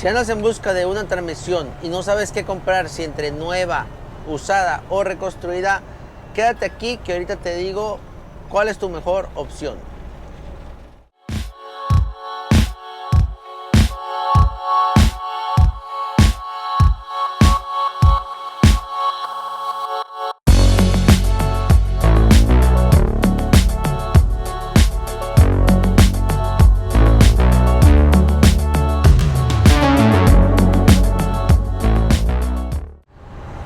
Si andas en busca de una transmisión y no sabes qué comprar, si entre nueva, usada o reconstruida, quédate aquí que ahorita te digo cuál es tu mejor opción.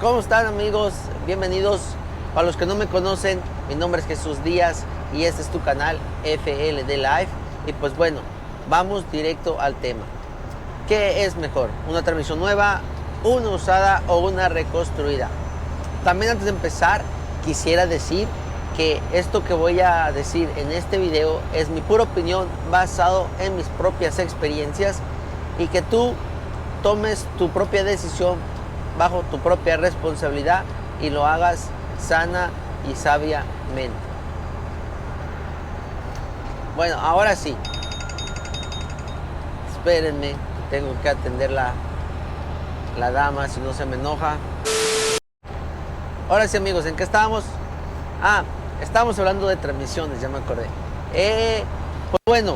¿Cómo están, amigos? Bienvenidos. Para los que no me conocen, mi nombre es Jesús Díaz y este es tu canal FLD Live. Y pues bueno, vamos directo al tema. ¿Qué es mejor? ¿Una transmisión nueva, una usada o una reconstruida? También antes de empezar, quisiera decir que esto que voy a decir en este video es mi pura opinión basado en mis propias experiencias y que tú tomes tu propia decisión bajo tu propia responsabilidad y lo hagas sana y sabiamente. Bueno, ahora sí. Espérenme, tengo que atender la dama, si no se me enoja. Ahora sí, amigos, ¿en qué estábamos? Estábamos hablando de transmisiones, ya me acordé. Pues bueno,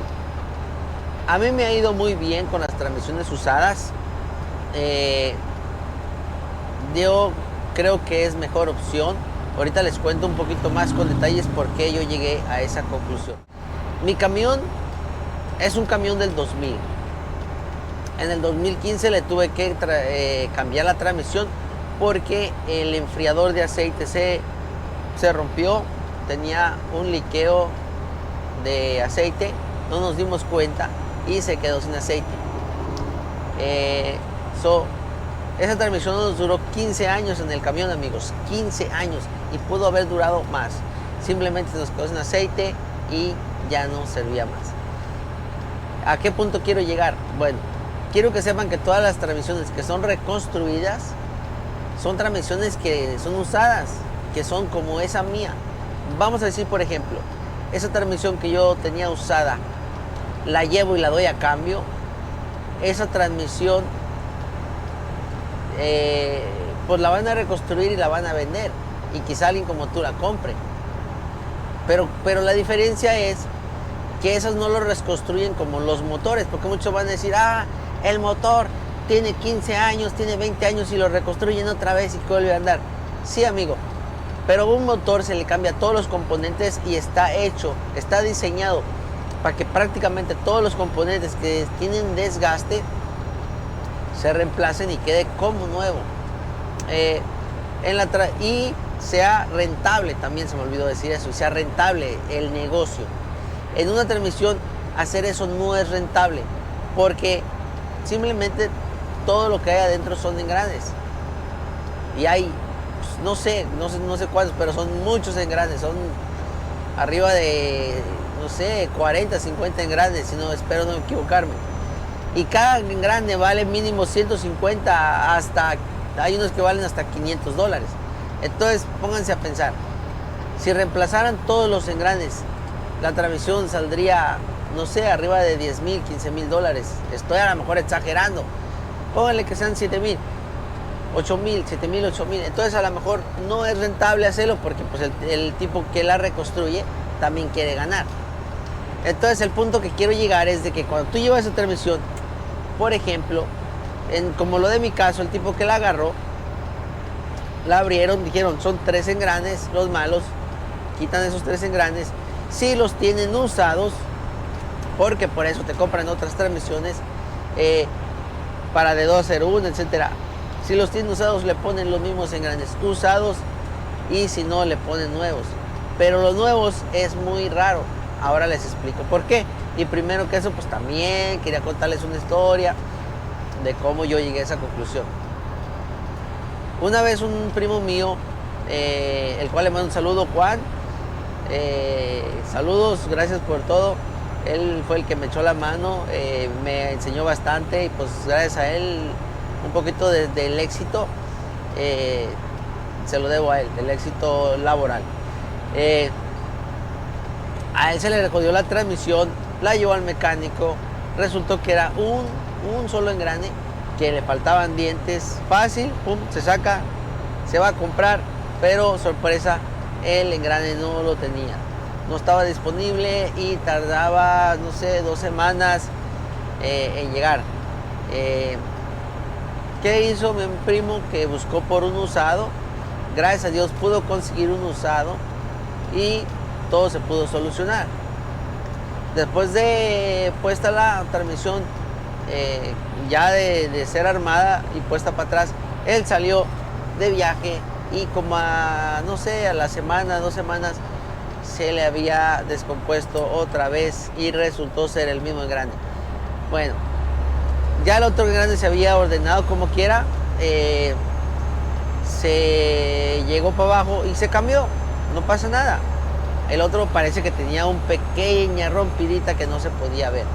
a mí me ha ido muy bien con las transmisiones usadas. Yo creo que es mejor opción. Ahorita les cuento un poquito más con detalles por qué yo llegué a esa conclusión. Mi camión es un camión del 2000. En el 2015 le tuve que cambiar la transmisión porque el enfriador de aceite se rompió. Tenía un liqueo de aceite, no nos dimos cuenta y se quedó sin aceite. Esa transmisión nos duró 15 años en el camión, amigos, 15 años, y pudo haber durado más. Simplemente nos quedó sin aceite y ya no servía más. ¿A qué punto quiero llegar? Bueno, quiero que sepan que todas las transmisiones que son reconstruidas son transmisiones que son usadas, que son como esa mía. Vamos a decir, por ejemplo, esa transmisión que yo tenía usada, la llevo y la doy a cambio. Esa transmisión pues la van a reconstruir y la van a vender y quizá alguien como tú la compre, pero la diferencia es que esas no lo reconstruyen como los motores, porque muchos van a decir, el motor tiene 15 años, tiene 20 años y lo reconstruyen otra vez y que vuelve a andar. Sí, amigo, pero a un motor se le cambia todos los componentes y está diseñado para que prácticamente todos los componentes que tienen desgaste se reemplacen y quede como nuevo. Y sea rentable, también se me olvidó decir eso, sea rentable el negocio. En una transmisión hacer eso no es rentable porque simplemente todo lo que hay adentro son engranes. Y hay, pues, no sé cuántos, pero son muchos engranes, son arriba de, 40, 50 engranes, si no, espero no equivocarme. Y cada engrane vale mínimo 150, hay unos que valen hasta $500. Entonces pónganse a pensar, si reemplazaran todos los engranes, la transmisión saldría, arriba de $10,000, $15,000. Estoy a lo mejor exagerando. Pónganle que sean 7,000, 8,000, 7,000, 8,000. Entonces a lo mejor no es rentable hacerlo porque pues el tipo que la reconstruye también quiere ganar. Entonces el punto que quiero llegar es de que cuando tú llevas esa transmisión, por ejemplo, como lo de mi caso, el tipo que la agarró, la abrieron, dijeron son 3 engranes los malos, quitan esos 3 engranes, si los tienen usados, porque por eso te compran otras transmisiones para de 201, etcétera. Si los tienen usados le ponen los mismos engranes usados y si no le ponen nuevos, pero los nuevos es muy raro. Ahora les explico por qué. Y primero que eso, pues también quería contarles una historia de cómo yo llegué a esa conclusión. Una vez un primo mío, el cual le mando un saludo, Juan, saludos, gracias por todo. Él fue el que me echó la mano, me enseñó bastante y pues gracias a él un poquito del éxito se lo debo a él, del éxito laboral. A él se le jodió la transmisión, la llevó al mecánico, resultó que era un solo engrane que le faltaban dientes. Fácil, pum, se saca, se va a comprar, pero sorpresa, el engrane no lo tenía. No estaba disponible y tardaba, no sé, 2 semanas en llegar. ¿Qué hizo mi primo? Que buscó por un usado. Gracias a Dios pudo conseguir un usado y todo se pudo solucionar. Después de puesta la transmisión, ya de ser armada y puesta para atrás, él salió de viaje y como a, no sé, a la semana, 2 semanas, se le había descompuesto otra vez y resultó ser el mismo engrane. Bueno, ya el otro engrane se había ordenado como quiera, se llegó para abajo y se cambió, no pasa nada. El otro parece que tenía una pequeña rompidita que no se podía ver.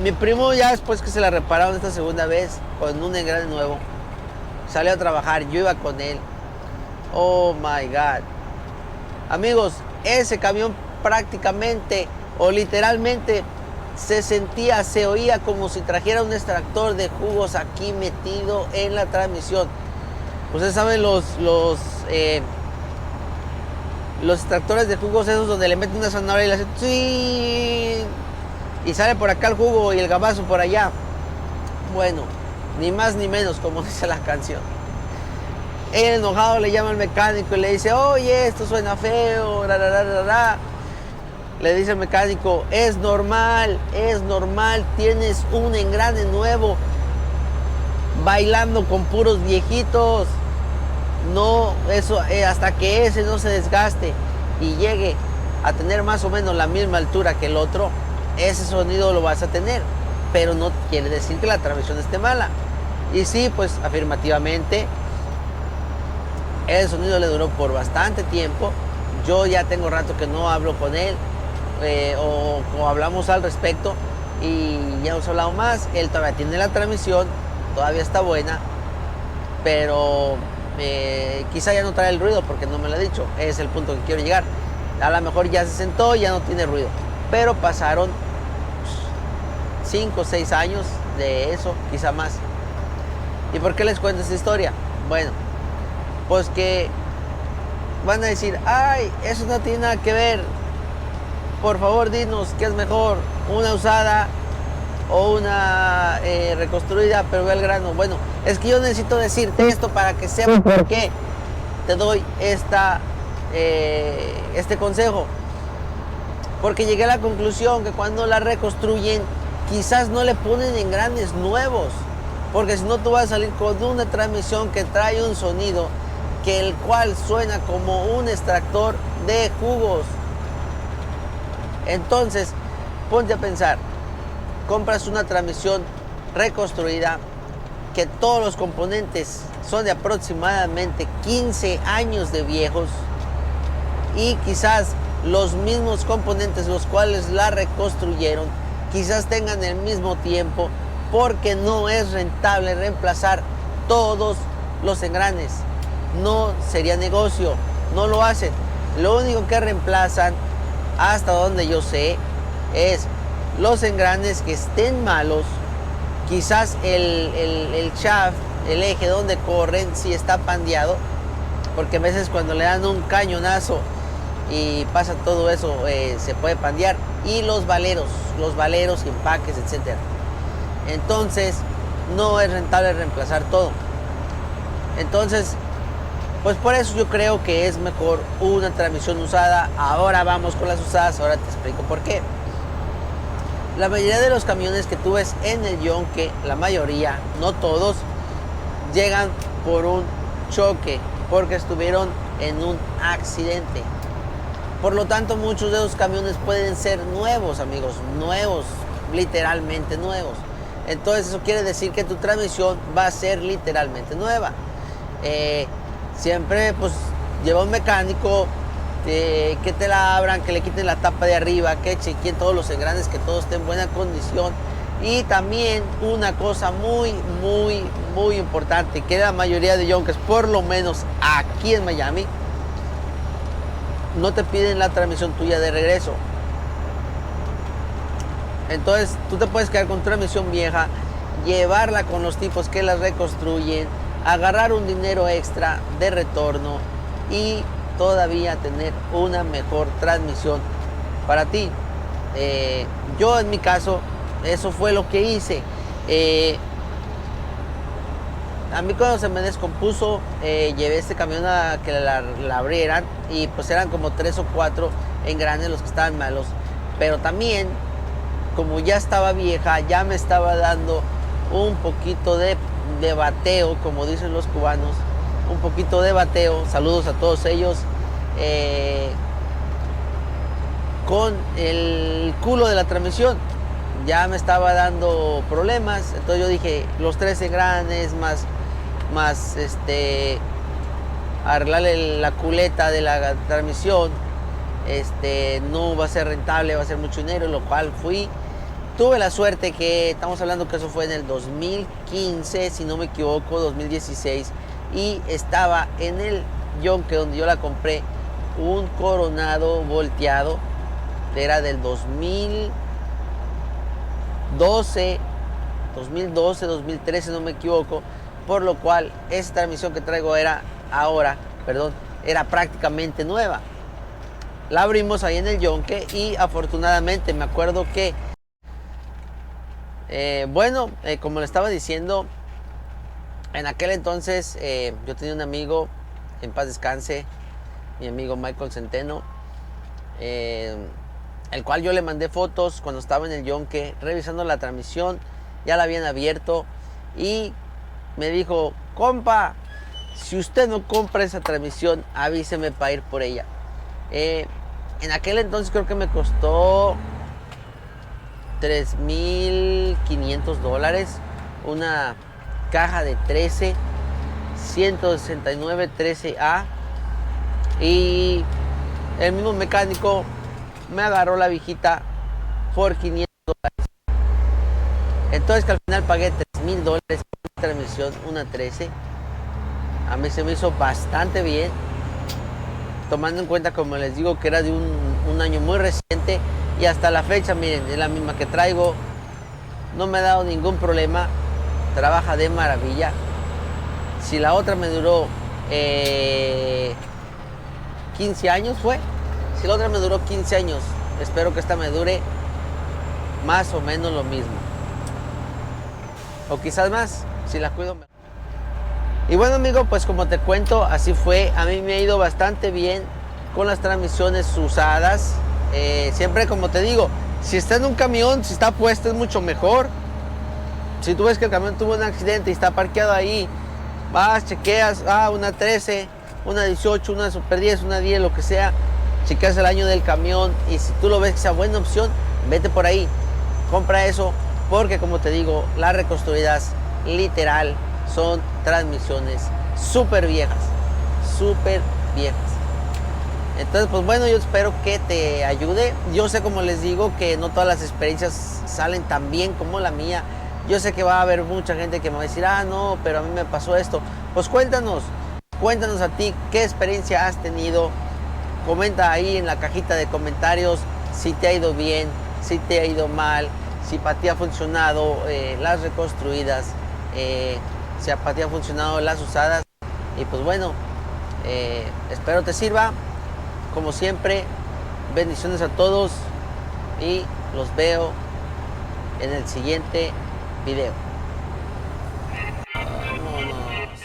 Mi primo, ya después que se la repararon esta segunda vez con un engrane nuevo, salió a trabajar, yo iba con él. Oh my God. Amigos, ese camión prácticamente o literalmente se oía como si trajera un extractor de jugos aquí metido en la transmisión. Ustedes saben los extractores de jugos esos donde le meten una zanahoria y le hacen ¡sí! Y sale por acá el jugo y el gabazo por allá. Bueno, ni más ni menos, como dice la canción. El enojado le llama al mecánico y le dice, oye, esto suena feo, Le dice el mecánico, es normal, tienes un engrane nuevo, bailando con puros viejitos. No, eso, hasta que ese no se desgaste y llegue a tener más o menos la misma altura que el otro, ese sonido lo vas a tener, pero no quiere decir que la transmisión esté mala. Y sí, pues afirmativamente, el sonido le duró por bastante tiempo. Yo ya tengo rato que no hablo con él o hablamos al respecto y ya hemos hablado más. Él todavía tiene la transmisión, todavía está buena, pero quizá ya no trae el ruido porque no me lo ha dicho. Es el punto que quiero llegar. A lo mejor ya se sentó y ya no tiene ruido, pero pasaron 5 o 6 años de eso, quizá más. ¿Y por qué les cuento esta historia? Bueno, pues que van a decir, ay, eso no tiene nada que ver. Por favor, dinos qué es mejor, una usada o una reconstruida, pero ve al grano. Bueno, es que yo necesito decirte esto para que sepas por qué te doy este consejo. Porque llegué a la conclusión que cuando la reconstruyen, quizás no le ponen engranes nuevos. Porque si no, tú vas a salir con una transmisión que trae un sonido que el cual suena como un extractor de jugos. Entonces, ponte a pensar, compras una transmisión reconstruida que todos los componentes son de aproximadamente 15 años de viejos y quizás los mismos componentes los cuales la reconstruyeron quizás tengan el mismo tiempo, porque no es rentable reemplazar todos los engranes. No sería negocio, no lo hacen. Lo único que reemplazan, hasta donde yo sé, es los engranes que estén malos. Quizás el shaft, el eje donde corren, si está pandeado, porque a veces cuando le dan un cañonazo y pasa todo eso, se puede pandear. Y los valeros, empaques, etc. Entonces, no es rentable reemplazar todo. Entonces, pues por eso yo creo que es mejor una transmisión usada. Ahora vamos con las usadas, ahora te explico por qué. La mayoría de los camiones que tú ves en el yonque, la mayoría, no todos, llegan por un choque, porque estuvieron en un accidente. Por lo tanto, muchos de esos camiones pueden ser nuevos, amigos, nuevos, literalmente nuevos. Entonces eso quiere decir que tu transmisión va a ser literalmente nueva. Siempre pues lleva un mecánico que te la abran, que le quiten la tapa de arriba, que chequeen todos los engranes, que todo esté en buena condición. Y también una cosa muy importante, que la mayoría de yonkers, por lo menos aquí en Miami, no te piden la transmisión tuya de regreso. Entonces tú te puedes quedar con tu transmisión vieja, llevarla con los tipos que la reconstruyen, agarrar un dinero extra de retorno y todavía tener una mejor transmisión para ti. Yo en mi caso, eso fue lo que hice. A mí cuando se me descompuso, llevé este camión a que la abrieran y pues eran como 3 o 4 engranes los que estaban malos. Pero también, como ya estaba vieja, ya me estaba dando un poquito de bateo, como dicen los cubanos, un poquito de bateo. Saludos a todos ellos. Con el culo de la transmisión ya me estaba dando problemas, entonces yo dije, los 3 engranes más arreglarle la culeta de la transmisión, no va a ser rentable, va a ser mucho dinero, lo cual fui. Tuve la suerte que, estamos hablando que eso fue en el 2015, si no me equivoco, 2016, y estaba en el yonque donde yo la compré un Coronado volteado, era del 2012, 2013, no me equivoco, por lo cual esa transmisión que traigo era prácticamente nueva. La abrimos ahí en el yonque y afortunadamente me acuerdo que, como le estaba diciendo, en aquel entonces yo tenía un amigo, en paz descanse, mi amigo Michael Centeno, el cual yo le mandé fotos cuando estaba en el yonque revisando la transmisión, ya la habían abierto y me dijo, compa, si usted no compra esa transmisión, avíseme para ir por ella. En aquel entonces creo que me costó $3,500 una caja de 13 169 13A, y el mismo mecánico me agarró la viejita por $500. Entonces que al final pagué $3,000 por una transmisión, una 13. A mí se me hizo bastante bien, tomando en cuenta, como les digo, que era de un año muy reciente, y hasta la fecha, miren, es la misma que traigo, no me ha dado ningún problema, trabaja de maravilla. Si la otra me duró 15 años si la otra me duró 15 años, espero que esta me dure más o menos lo mismo, o quizás más, si la cuido mejor. Y bueno, amigo, pues como te cuento, así fue. A mí me ha ido bastante bien con las transmisiones usadas. Siempre, como te digo, si está en un camión, si está puesto, es mucho mejor. Si tú ves que el camión tuvo un accidente y está parqueado ahí, vas, chequeas, una 13, una 18, una Super 10, una 10, lo que sea, chequeas el año del camión, y si tú lo ves que sea buena opción, vete por ahí, compra eso, porque como te digo, las reconstruidas literal son transmisiones súper viejas. Entonces, pues bueno, yo espero que te ayude. Yo sé, como les digo, que no todas las experiencias salen tan bien como la mía. Yo sé que va a haber mucha gente que me va a decir, no, pero a mí me pasó esto. Pues cuéntanos a ti qué experiencia has tenido. Comenta ahí en la cajita de comentarios si te ha ido bien, si te ha ido mal, si para ti ha funcionado las reconstruidas, si para ti han funcionado las usadas. Y pues bueno, espero te sirva. Como siempre, bendiciones a todos y los veo en el siguiente video. Vámonos.